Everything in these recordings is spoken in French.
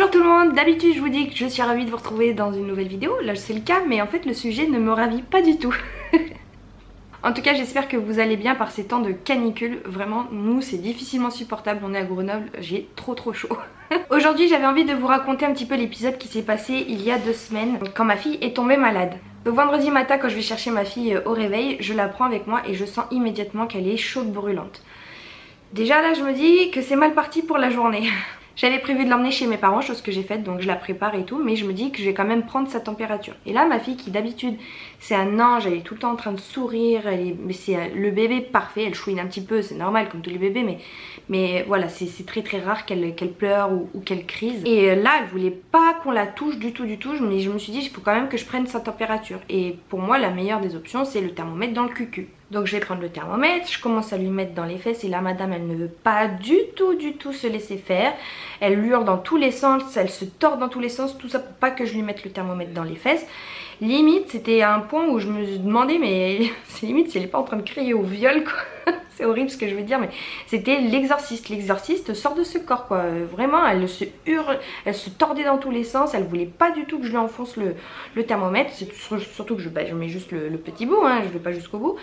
Bonjour tout le monde, d'habitude je vous dis que je suis ravie de vous retrouver dans une nouvelle vidéo, là c'est le cas mais en fait le sujet ne me ravit pas du tout. En tout cas j'espère que vous allez bien par ces temps de canicule, vraiment nous c'est difficilement supportable, on est à Grenoble, j'ai trop chaud. Aujourd'hui j'avais envie de vous raconter un petit peu l'épisode qui s'est passé il y a 2 semaines quand ma fille est tombée malade. Donc vendredi matin quand je vais chercher ma fille au réveil, je la prends avec moi et je sens immédiatement qu'elle est chaude brûlante. Déjà là je me dis que c'est mal parti pour la journée. J'avais prévu de l'emmener chez mes parents, chose que j'ai faite, donc je la prépare et tout, mais je me dis que je vais quand même prendre sa température. Et là ma fille qui d'habitude c'est un ange, elle est tout le temps en train de sourire, mais c'est le bébé parfait, elle chouine un petit peu, c'est normal comme tous les bébés, mais voilà, c'est très rare qu'elle pleure ou qu'elle crise. Et là elle voulait pas qu'on la touche du tout, mais je me suis dit il faut quand même que je prenne sa température. Et pour moi la meilleure des options c'est le thermomètre dans le cucu. Donc je vais prendre le thermomètre, je commence à lui mettre dans les fesses et là madame elle ne veut pas du tout se laisser faire. Elle hurle dans tous les sens, elle se tord dans tous les sens, tout ça pour pas que je lui mette le thermomètre dans les fesses. Limite c'était à un point où je me demandais mais c'est limite si elle est pas en train de crier au viol quoi. C'est horrible ce que je veux dire mais c'était l'exorciste sort de ce corps quoi. Vraiment elle se hurle, elle se tordait dans tous les sens, elle voulait pas du tout que je lui enfonce le thermomètre. C'est surtout que je mets juste le petit bout, hein, je vais pas jusqu'au bout.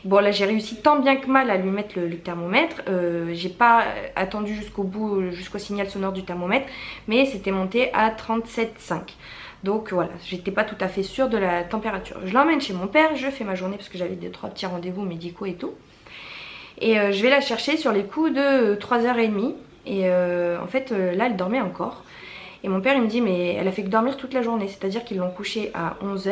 Bon là j'ai réussi tant bien que mal à lui mettre le thermomètre, j'ai pas attendu jusqu'au bout, jusqu'au signal sonore du thermomètre, mais c'était monté à 37,5. Donc voilà, j'étais pas tout à fait sûre de la température. Je l'emmène chez mon père, je fais ma journée parce que j'avais 2-3 petits rendez-vous médicaux et tout. Et je vais la chercher sur les coups de 3h30. Et en fait là elle dormait encore. Et mon père il me dit mais elle a fait que dormir toute la journée, c'est-à-dire qu'ils l'ont couchée à 11h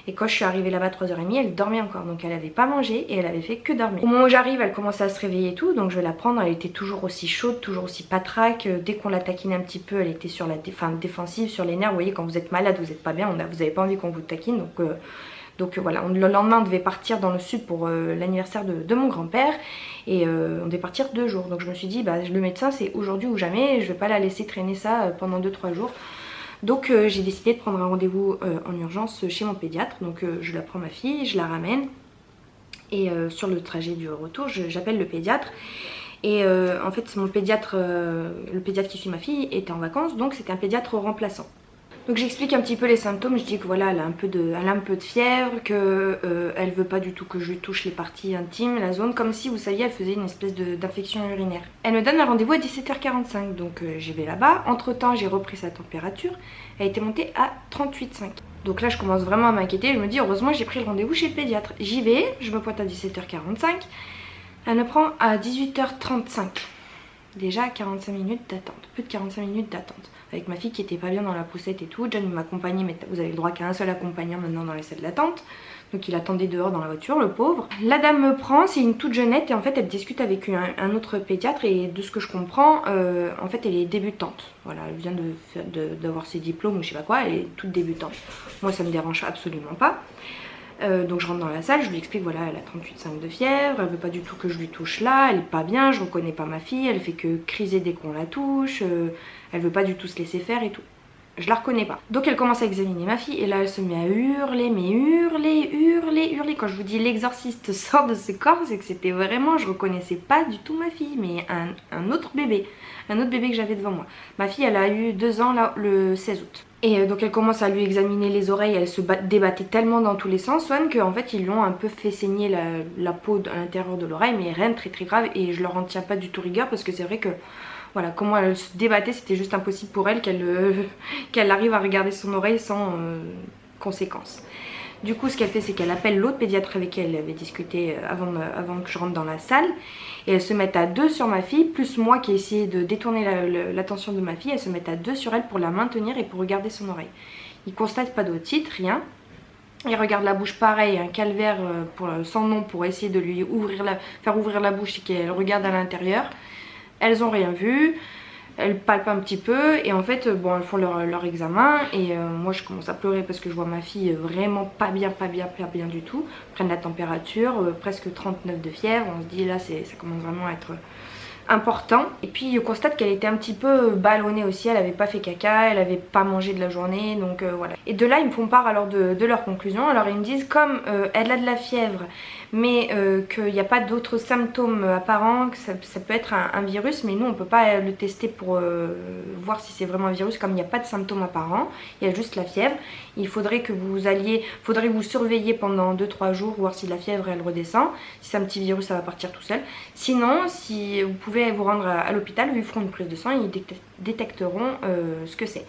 et quand je suis arrivée là-bas à 3h30 elle dormait encore, donc elle avait pas mangé et elle avait fait que dormir. Au moment où j'arrive elle commençait à se réveiller et tout, donc je vais la prendre, elle était toujours aussi chaude, toujours aussi patraque. Dès qu'on la taquinait un petit peu elle était sur la défensive, sur les nerfs. Vous voyez quand vous êtes malade vous êtes pas bien, vous avez pas envie qu'on vous taquine, donc voilà, le lendemain on devait partir dans le sud pour l'anniversaire de mon grand-père. Et on devait partir 2 jours. Donc je me suis dit bah le médecin c'est aujourd'hui ou jamais, je vais pas la laisser traîner ça pendant 2-3 jours. Donc j'ai décidé de prendre un rendez-vous en urgence chez mon pédiatre. Donc je la prends ma fille, je la ramène. Et sur le trajet du retour j'appelle le pédiatre. Et en fait mon pédiatre, le pédiatre qui suit ma fille était en vacances, donc c'était un pédiatre remplaçant. Donc j'explique un petit peu les symptômes, je dis que voilà elle a un peu de fièvre, que elle veut pas du tout que je lui touche les parties intimes, la zone, comme si vous saviez elle faisait une espèce d'infection urinaire. Elle me donne un rendez-vous à 17h45, donc j'y vais là-bas. Entre temps j'ai repris sa température, elle était montée à 38,5. Donc là je commence vraiment à m'inquiéter, je me dis heureusement j'ai pris le rendez-vous chez le pédiatre. J'y vais, je me pointe à 17h45, elle me prend à 18h35. Déjà 45 minutes d'attente, plus de 45 minutes d'attente. Avec ma fille qui était pas bien dans la poussette et tout. John m'accompagnait, mais vous avez le droit qu'à un seul accompagnant maintenant dans les salles d'attente. Donc il attendait dehors dans la voiture, le pauvre. La dame me prend, c'est une toute jeunette et en fait elle discute avec un autre pédiatre. Et de ce que je comprends, en fait elle est débutante. Voilà, elle vient d'avoir ses diplômes ou je sais pas quoi, elle est toute débutante. Moi ça me dérange absolument pas. Donc je rentre dans la salle, je lui explique voilà elle a 38,5 de fièvre, elle veut pas du tout que je lui touche là, elle est pas bien, je reconnais pas ma fille, elle fait que criser dès qu'on la touche, elle veut pas du tout se laisser faire et tout. Je la reconnais pas. Donc elle commence à examiner ma fille et là elle se met à hurler, mais hurler. Quand je vous dis l'exorciste sort de ce corps, c'est que c'était vraiment, je reconnaissais pas du tout ma fille, mais un autre bébé que j'avais devant moi. Ma fille elle a eu 2 ans là le 16 août. Et donc elle commence à lui examiner les oreilles, elle se débattait tellement dans tous les sens, Swan, qu'en fait ils l'ont un peu fait saigner la peau à l'intérieur de l'oreille, mais rien de très grave et je leur en tiens pas du tout rigueur parce que c'est vrai que voilà, comment elle se débattait, c'était juste impossible pour elle qu'elle arrive à regarder son oreille sans conséquence. Du coup ce qu'elle fait c'est qu'elle appelle l'autre pédiatre avec qui elle avait discuté avant que je rentre dans la salle. Et elles se mettent à 2 sur ma fille, plus moi qui ai essayé de détourner l'attention de ma fille. Elles se mettent à 2 sur elle pour la maintenir et pour regarder son oreille. Ils constatent pas d'otite, rien. Ils regardent la bouche pareil, un calvaire sans nom pour essayer de lui faire ouvrir la bouche et qu'elle regarde à l'intérieur. Elles ont rien vu. Elles palpent un petit peu et en fait bon elles font leur examen et moi je commence à pleurer parce que je vois ma fille vraiment pas bien du tout. Prennent la température, presque 39 de fièvre, on se dit là ça commence vraiment à être important. Et puis je constate qu'elle était un petit peu ballonnée aussi, elle avait pas fait caca, elle avait pas mangé de la journée, donc voilà. Et de là ils me font part alors de leur conclusion. Alors ils me disent comme elle a de la fièvre mais qu'il n'y a pas d'autres symptômes apparents, que ça peut être un virus, mais nous on peut pas le tester pour voir si c'est vraiment un virus, comme il n'y a pas de symptômes apparents, il y a juste la fièvre. Il faudrait que faudrait vous surveiller pendant 2-3 jours, voir si la fièvre elle redescend. Si c'est un petit virus, ça va partir tout seul. Sinon, si vous pouvez vous rendre à l'hôpital, ils feront une prise de sang et ils détecteront ce que c'est.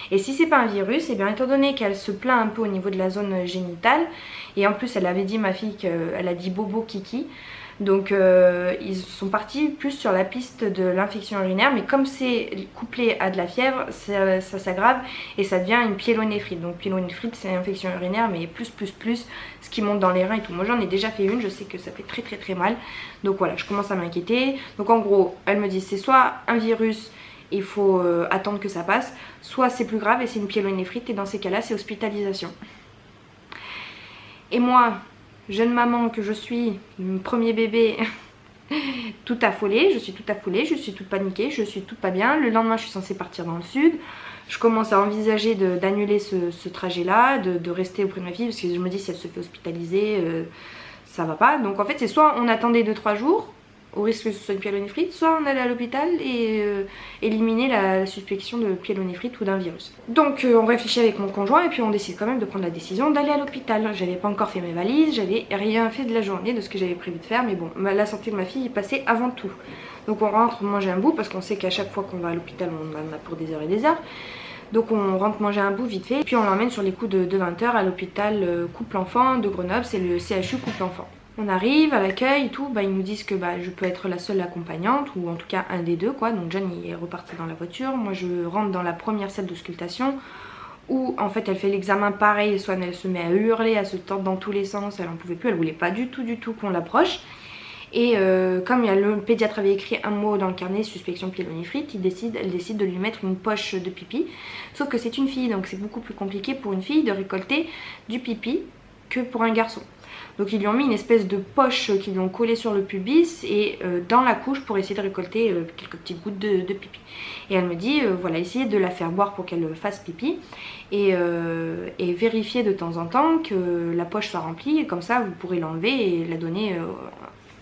Et si c'est pas un virus, et bien étant donné qu'elle se plaint un peu au niveau de la zone génitale, et en plus elle avait dit, ma fille, qu'elle a dit bobo kiki, donc ils sont partis plus sur la piste de l'infection urinaire, mais comme c'est couplé à de la fièvre, ça s'aggrave et ça devient une pyélonéphrite. Donc pyélonéphrite c'est une infection urinaire mais plus, ce qui monte dans les reins et tout. Moi j'en ai déjà fait une, je sais que ça fait très mal. Donc voilà, je commence à m'inquiéter. Donc en gros, elle me dit c'est soit un virus, il faut attendre que ça passe, soit c'est plus grave et c'est une pyélonéphrite et dans ces cas-là c'est hospitalisation. Et moi, jeune maman que je suis, mon premier bébé, tout affolée, je suis toute paniquée, je suis toute pas bien. Le lendemain je suis censée partir dans le sud. Je commence à envisager d'annuler ce trajet là, de rester auprès de ma fille, parce que je me dis si elle se fait hospitaliser, ça va pas. Donc en fait c'est soit on attendait 2-3 jours, au risque que ce soit une pyélonéphrite, soit on allait à l'hôpital et éliminer la suspicion de pyélonéphrite ou d'un virus. Donc on réfléchit avec mon conjoint et puis on décide quand même de prendre la décision d'aller à l'hôpital. J'avais pas encore fait mes valises, j'avais rien fait de la journée de ce que j'avais prévu de faire, mais bon, la santé de ma fille est passée avant tout. Donc on rentre manger un bout parce qu'on sait qu'à chaque fois qu'on va à l'hôpital on en a pour des heures et des heures. Donc on rentre manger un bout vite fait, puis on l'emmène sur les coups de 20 h à l'hôpital Couple Enfant de Grenoble, c'est le CHU Couple Enfant. On arrive à l'accueil et tout, ils nous disent que je peux être la seule accompagnante, ou en tout cas un des deux quoi. Donc John il est reparti dans la voiture, moi je rentre dans la première salle d'auscultation où en fait elle fait l'examen pareil, soit elle se met à hurler, à se tordre dans tous les sens, elle en pouvait plus, elle voulait pas du tout qu'on l'approche. Et comme le pédiatre avait écrit un mot dans le carnet, suspicion pyélonéphrite, elle décide de lui mettre une poche de pipi. Sauf que c'est une fille, donc c'est beaucoup plus compliqué pour une fille de récolter du pipi que pour un garçon. Donc ils lui ont mis une espèce de poche qu'ils lui ont collée sur le pubis et dans la couche pour essayer de récolter quelques petites gouttes de pipi. Et elle me dit, voilà, essayez de la faire boire pour qu'elle fasse pipi et vérifiez de temps en temps que la poche soit remplie, et comme ça vous pourrez l'enlever et la donner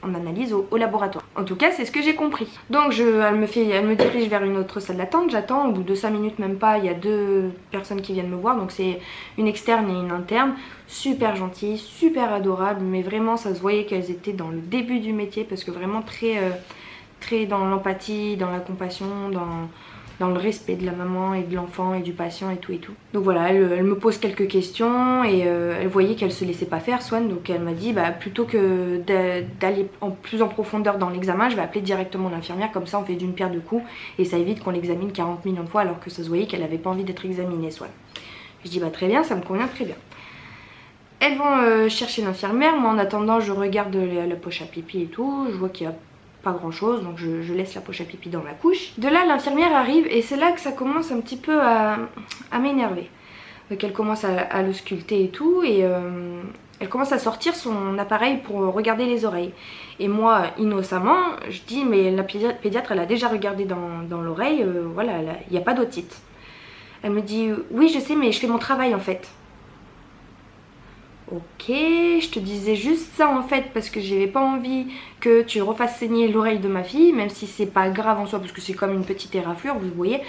en analyse au laboratoire. En tout cas c'est ce que j'ai compris. Donc elle me dirige vers une autre salle d'attente, j'attends, au bout de 5 minutes même pas, il y a 2 personnes qui viennent me voir, donc c'est une externe et une interne, super gentilles, super adorables, mais vraiment ça se voyait qu'elles étaient dans le début du métier, parce que vraiment très dans l'empathie, dans la compassion, dans le respect de la maman et de l'enfant et du patient et tout. Donc voilà, elle me pose quelques questions et elle voyait qu'elle se laissait pas faire, Swan, donc elle m'a dit plutôt que d'aller plus en profondeur dans l'examen, je vais appeler directement l'infirmière, comme ça on fait d'une pierre deux coups et ça évite qu'on l'examine 40 millions de fois alors que ça se voyait qu'elle avait pas envie d'être examinée, Swan. Je dis très bien, ça me convient très bien. Elles vont chercher l'infirmière, moi en attendant je regarde la poche à pipi et tout, je vois qu'il y a pas grand chose, donc je laisse la poche à pipi dans la couche. De là l'infirmière arrive et c'est là que ça commence un petit peu à m'énerver. Donc elle commence à l'ausculter et tout et elle commence à sortir son appareil pour regarder les oreilles. Et moi innocemment je dis mais la pédiatre elle a déjà regardé dans l'oreille, voilà, il n'y a pas d'otite. Elle me dit oui je sais mais je fais mon travail en fait. Ok, je te disais juste ça en fait parce que j'avais pas envie que tu refasses saigner l'oreille de ma fille, même si c'est pas grave en soi parce que c'est comme une petite éraflure, vous voyez.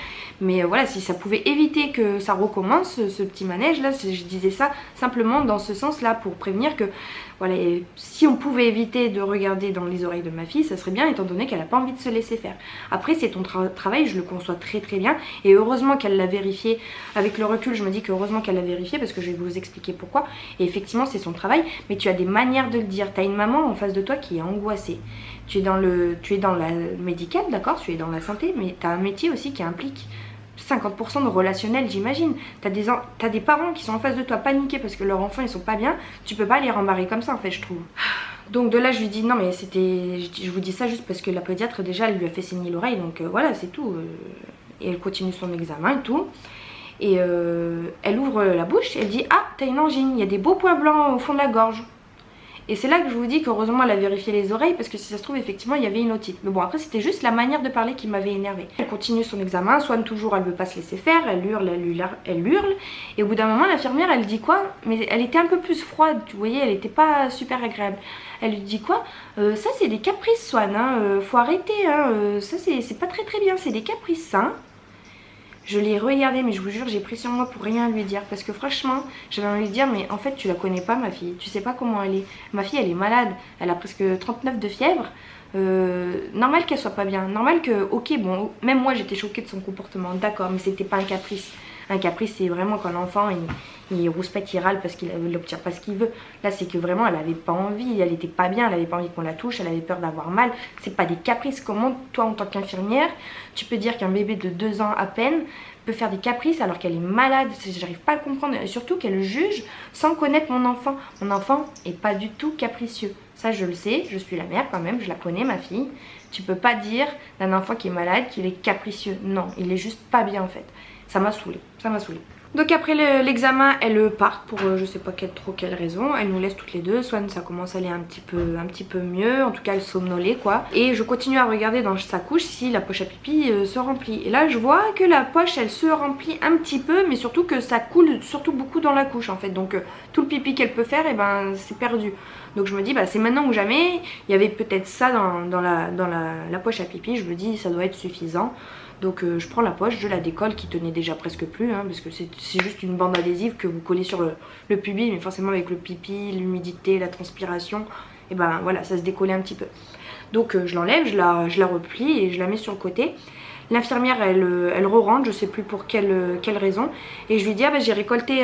Mais voilà, si ça pouvait éviter que ça recommence, ce petit manège là, je disais ça simplement dans ce sens là pour prévenir que voilà, si on pouvait éviter de regarder dans les oreilles de ma fille, ça serait bien étant donné qu'elle a pas envie de se laisser faire. Après c'est ton travail, je le conçois très bien et heureusement qu'elle l'a vérifié. Avec le recul je me dis que heureusement qu'elle l'a vérifié parce que je vais vous expliquer pourquoi. Et effectivement c'est son travail, mais tu as des manières de le dire. Tu as une maman en face de toi qui est angoissée. Tu es dans la médicale, d'accord, tu es dans la santé, mais tu as un métier aussi qui implique 50% de relationnel, j'imagine. T'as des parents qui sont en face de toi paniqués parce que leurs enfants ils sont pas bien, tu peux pas les rembarrer comme ça en fait, je trouve. Donc de là je lui dis non mais je vous dis ça juste parce que la pédiatre déjà elle lui a fait saigner l'oreille, donc voilà c'est tout. Et elle continue son examen et tout. Et elle ouvre la bouche, elle dit ah t'as une angine, il y a des beaux points blancs au fond de la gorge. Et c'est là que je vous dis qu'heureusement elle a vérifié les oreilles, parce que si ça se trouve effectivement il y avait une otite. Mais bon, après c'était juste la manière de parler qui m'avait énervée. Elle continue son examen, Swan toujours elle veut pas se laisser faire, elle hurle, elle hurle. Et au bout d'un moment l'infirmière elle dit quoi? Mais elle était un peu plus froide, vous voyez, elle était pas super agréable. Elle lui dit quoi? Ça c'est des caprices Swan, hein, faut arrêter, hein, ça c'est pas très bien, c'est des caprices, hein. Je l'ai regardée, mais je vous jure j'ai pris sur moi pour rien lui dire, parce que franchement j'avais envie de dire mais en fait tu la connais pas ma fille, tu sais pas comment elle est. Ma fille elle est malade, elle a presque 39 de fièvre, normal qu'elle soit pas bien, normal que, ok bon, même moi j'étais choquée de son comportement, d'accord, mais c'était pas un caprice. Un caprice c'est vraiment quand l'enfant il rouspète, il râle parce qu'il n'obtient pas ce qu'il veut. Là c'est que vraiment elle avait pas envie, elle était pas bien, elle avait pas envie qu'on la touche, elle avait peur d'avoir mal. C'est pas des caprices. Comment toi en tant qu'infirmière tu peux dire qu'un bébé de 2 ans à peine peut faire des caprices alors qu'elle est malade? J'arrive pas à le comprendre, et surtout qu'elle juge sans connaître mon enfant. Mon enfant est pas du tout capricieux, ça je le sais, je suis la mère quand même, je la connais ma fille. Tu peux pas dire d'un enfant qui est malade qu'il est capricieux, non, il est juste pas bien en fait. Ça m'a saoulée, ça m'a saoulée. Donc après l'examen, elles partent pour je sais pas quelle raison. Elles nous laissent toutes les deux. Swan ça commence à aller un petit peu mieux. En tout cas elle somnolait quoi. Et je continue à regarder dans sa couche si la poche à pipi se remplit. Et là je vois que la poche elle se remplit un petit peu. Mais surtout que ça coule surtout beaucoup dans la couche en fait. Donc tout le pipi qu'elle peut faire, et ben c'est perdu. Donc je me dis bah c'est maintenant ou jamais. Il y avait peut-être ça dans la poche à pipi. Je me dis ça doit être suffisant. Donc je prends la poche, je la décolle qui tenait déjà presque plus, hein, parce que c'est juste une bande adhésive que vous collez sur le pubis, mais forcément avec le pipi, l'humidité, la transpiration, et ben voilà, ça se décollait un petit peu. Donc je l'enlève, je la replie et je la mets sur le côté. L'infirmière elle re-rentre, je sais plus pour quelle raison, et je lui dis ah bah j'ai récolté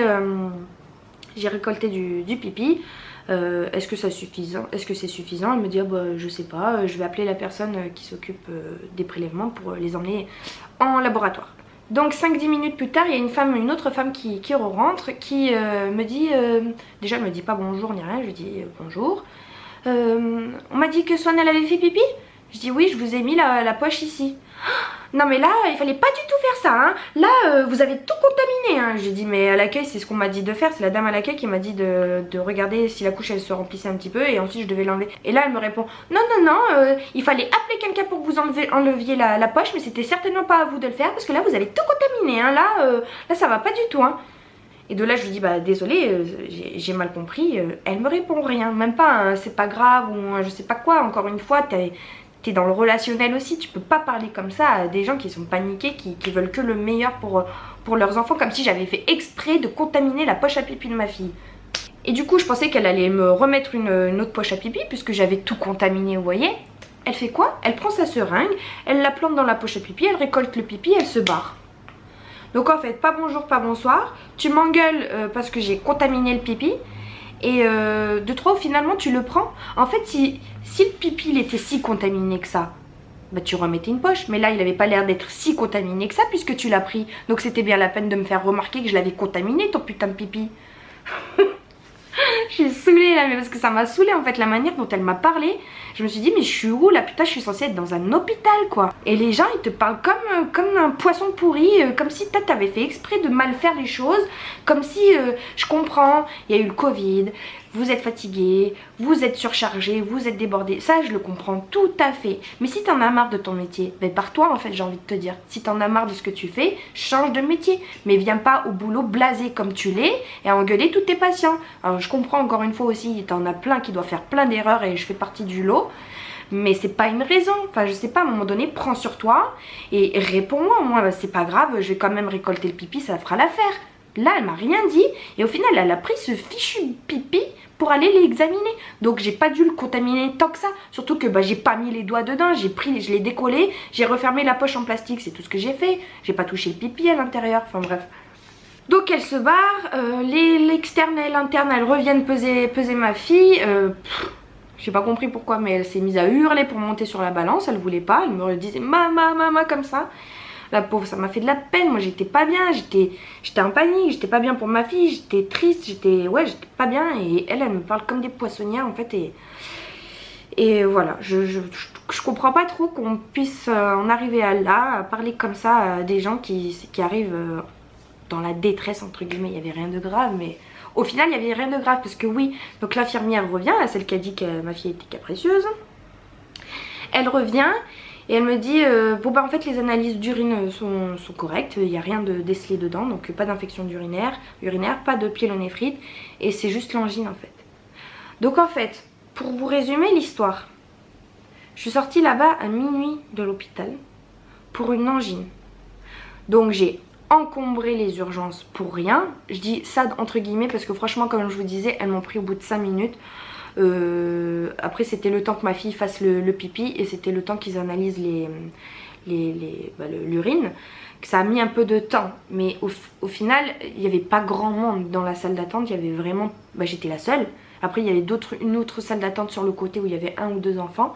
du pipi. Est-ce que c'est suffisant? Elle me dit ah bah, je sais pas, je vais appeler la personne qui s'occupe des prélèvements pour les emmener en laboratoire. Donc 5-10 minutes plus tard, il y a une autre femme qui rentre, qui me dit, déjà elle me dit pas bonjour ni rien, je lui dis bonjour. On m'a dit que Swan elle avait fait pipi? Je dis oui, je vous ai mis la poche ici. Non mais là il fallait pas du tout faire ça, hein. Là vous avez tout contaminé, hein. J'ai dit mais à l'accueil c'est ce qu'on m'a dit de faire, c'est la dame à l'accueil qui m'a dit de regarder si la couche elle se remplissait un petit peu et ensuite je devais l'enlever. Et là elle me répond non il fallait appeler quelqu'un pour que vous enleviez la poche, mais c'était certainement pas à vous de le faire parce que là vous avez tout contaminé, hein. Là ça va pas du tout, hein. Et de là je lui dis bah désolée, j'ai mal compris. Elle me répond rien, même pas hein, c'est pas grave ou je sais pas quoi. Encore une fois t'es dans le relationnel aussi, tu peux pas parler comme ça à des gens qui sont paniqués, qui veulent que le meilleur pour leurs enfants, comme si j'avais fait exprès de contaminer la poche à pipi de ma fille. Et du coup je pensais qu'elle allait me remettre une autre poche à pipi puisque j'avais tout contaminé, vous voyez. Elle fait quoi? Elle prend sa seringue, elle la plante dans la poche à pipi, elle récolte le pipi, elle se barre. Donc en fait pas bonjour pas bonsoir, tu m'engueules parce que j'ai contaminé le pipi. Et de trop finalement tu le prends. En fait si le pipi il était si contaminé que ça, bah tu remettais une poche. Mais là il avait pas l'air d'être si contaminé que ça puisque tu l'as pris. Donc c'était bien la peine de me faire remarquer que je l'avais contaminé ton putain de pipi. Je suis saoulée là, mais parce que ça m'a saoulée en fait la manière dont elle m'a parlé. Je me suis dit mais je suis où là, putain je suis censée être dans un hôpital quoi. Et les gens ils te parlent comme un poisson pourri, comme si t'avais fait exprès de mal faire les choses. Comme si, je comprends, il y a eu le Covid, vous êtes fatigué, vous êtes surchargé, vous êtes débordé. Ça je le comprends tout à fait. Mais si t'en as marre de ton métier, ben pars-toi en fait, j'ai envie de te dire. Si t'en as marre de ce que tu fais, change de métier. Mais viens pas au boulot blasé comme tu l'es et à engueuler tous tes patients. Alors je comprends encore une fois aussi, t'en as plein qui doivent faire plein d'erreurs et je fais partie du lot. Mais c'est pas une raison, enfin je sais pas, à un moment donné prends sur toi et réponds-moi. Moi c'est pas grave, je vais quand même récolter le pipi, ça fera l'affaire. Là elle m'a rien dit et au final elle a pris ce fichu pipi pour aller l'examiner. Donc j'ai pas dû le contaminer tant que ça. Surtout que bah, j'ai pas mis les doigts dedans, je l'ai décollé, j'ai refermé la poche en plastique, c'est tout ce que j'ai fait. J'ai pas touché le pipi à l'intérieur, enfin bref. Donc elle se barre, l'externe et l'interne elles reviennent peser ma fille. J'ai pas compris pourquoi, mais elle s'est mise à hurler pour monter sur la balance, elle voulait pas, elle me disait maman comme ça. La pauvre, ça m'a fait de la peine, moi j'étais pas bien, j'étais en panique, j'étais pas bien pour ma fille, j'étais triste, j'étais pas bien et elle me parle comme des poissonnières en fait et voilà, je comprends pas trop qu'on puisse en arriver à là, à parler comme ça à des gens qui arrivent dans la détresse entre guillemets, il n'y avait rien de grave, mais au final il n'y avait rien de grave parce que oui, donc l'infirmière revient, celle qui a dit que ma fille était capricieuse, elle revient et elle me dit bon bah en fait les analyses d'urine sont correctes, il n'y a rien de décelé dedans, donc pas d'infection urinaire, pas de pyélonéphrite et c'est juste l'angine en fait. Donc en fait, pour vous résumer l'histoire, je suis sortie là-bas à minuit de l'hôpital pour une angine. Donc j'ai encombré les urgences pour rien. Je dis ça entre guillemets parce que franchement comme je vous disais, elles m'ont pris au bout de 5 minutes. Après c'était le temps que ma fille fasse le pipi et c'était le temps qu'ils analysent l'urine. Ça a mis un peu de temps, mais au final il n'y avait pas grand monde dans la salle d'attente. Il y avait vraiment, j'étais la seule. Après il y avait une autre salle d'attente sur le côté où il y avait 1 ou 2 enfants.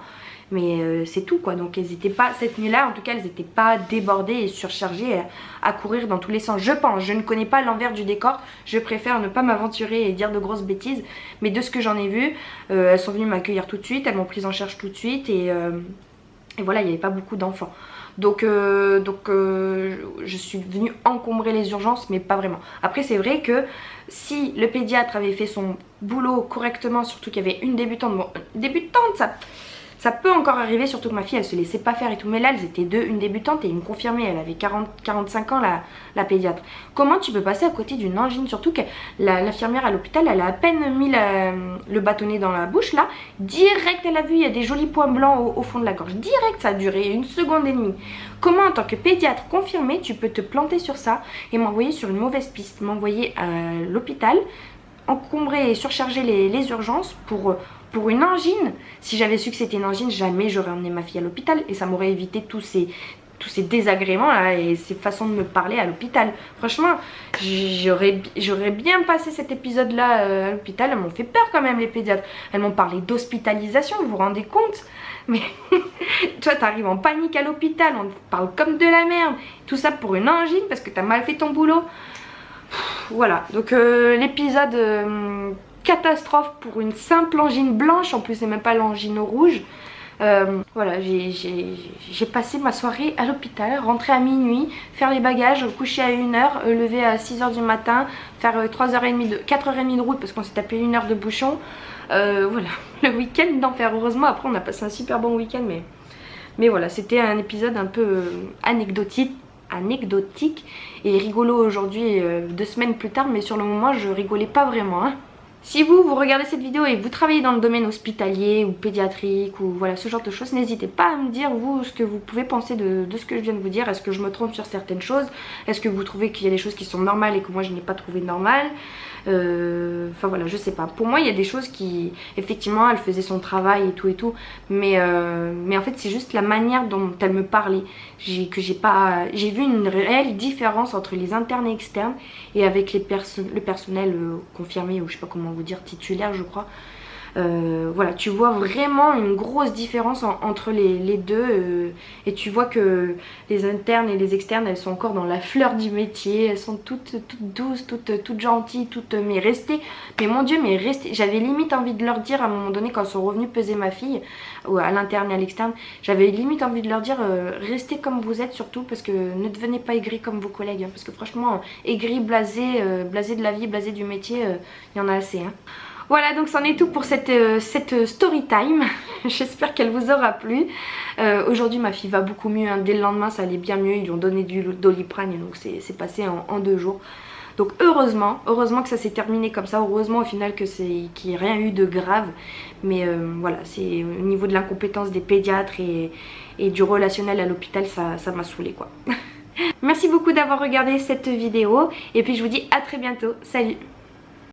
Mais c'est tout quoi, donc elles n'étaient pas, cette nuit-là en tout cas, elles n'étaient pas débordées et surchargées à courir dans tous les sens. Je pense, je ne connais pas l'envers du décor, je préfère ne pas m'aventurer et dire de grosses bêtises. Mais de ce que j'en ai vu, elles sont venues m'accueillir tout de suite, elles m'ont prise en charge tout de suite et voilà, il n'y avait pas beaucoup d'enfants. Donc je suis venue encombrer les urgences, mais pas vraiment. Après c'est vrai que si le pédiatre avait fait son boulot correctement, surtout qu'il y avait une débutante, bon débutante ça peut encore arriver, surtout que ma fille elle se laissait pas faire et tout, mais là elles étaient deux, une débutante et une confirmée, elle avait 45 ans la pédiatre. Comment tu peux passer à côté d'une angine, surtout que l'infirmière à l'hôpital elle a à peine mis le bâtonnet dans la bouche là, direct elle a vu il y a des jolis points blancs au fond de la gorge, direct ça a duré 1 seconde et demie. Comment en tant que pédiatre confirmé tu peux te planter sur ça et m'envoyer sur une mauvaise piste, m'envoyer à l'hôpital, encombrer et surcharger les urgences pour une angine? Si j'avais su que c'était une angine, jamais j'aurais emmené ma fille à l'hôpital et ça m'aurait évité tous ces désagréments là et ces façons de me parler à l'hôpital. Franchement, j'aurais bien passé cet épisode là à l'hôpital. Elles m'ont fait peur quand même les pédiatres. Elles m'ont parlé d'hospitalisation, vous vous rendez compte? Mais toi t'arrives en panique à l'hôpital, on te parle comme de la merde. Tout ça pour une angine parce que t'as mal fait ton boulot. Voilà, donc l'épisode catastrophe pour une simple angine blanche, en plus c'est même pas l'angine rouge. Voilà, j'ai passé ma soirée à l'hôpital, rentrer à minuit, faire les bagages, coucher à 1h, lever à 6h du matin, faire 4h30 de route parce qu'on s'est tapé 1 heure de bouchon. Voilà, le week-end d'enfer. Heureusement après on a passé un super bon week-end, mais voilà, c'était un épisode un peu anecdotique et rigolo aujourd'hui, 2 semaines plus tard, mais sur le moment je rigolais pas vraiment hein. Si vous regardez cette vidéo et vous travaillez dans le domaine hospitalier ou pédiatrique ou voilà ce genre de choses, n'hésitez pas à me dire vous ce que vous pouvez penser de ce que je viens de vous dire. Est-ce que je me trompe sur certaines choses? Est-ce que vous trouvez qu'il y a des choses qui sont normales et que moi je n'ai pas trouvé normales? Enfin voilà, je sais pas. Pour moi il y a des choses qui effectivement elle faisait son travail et tout, mais en fait c'est juste la manière dont elle me parlait j'ai vu une réelle différence entre les internes et externes et avec le personnel confirmé ou je sais pas comment vous dire, titulaire je crois. Voilà, tu vois vraiment une grosse différence entre les deux et tu vois que les internes et les externes elles sont encore dans la fleur du métier, elles sont toutes douces, toutes gentilles, mais mon dieu, mais restez, j'avais limite envie de leur dire à un moment donné quand elles sont revenues peser ma fille à l'interne et à l'externe, j'avais limite envie de leur dire restez comme vous êtes surtout parce que ne devenez pas aigris comme vos collègues hein, parce que franchement aigris, blasés de la vie, blasés du métier, il y en a assez hein. Voilà, donc c'en est tout pour cette story time. J'espère qu'elle vous aura plu. Aujourd'hui ma fille va beaucoup mieux hein. Dès le lendemain ça allait bien mieux, ils lui ont donné du Doliprane donc c'est passé en 2 jours. Donc heureusement que ça s'est terminé comme ça, heureusement au final qu'il n'y ait rien eu de grave. Mais voilà, c'est au niveau de l'incompétence des pédiatres et du relationnel à l'hôpital, ça m'a saoulée quoi. Merci beaucoup d'avoir regardé cette vidéo et puis je vous dis à très bientôt, salut!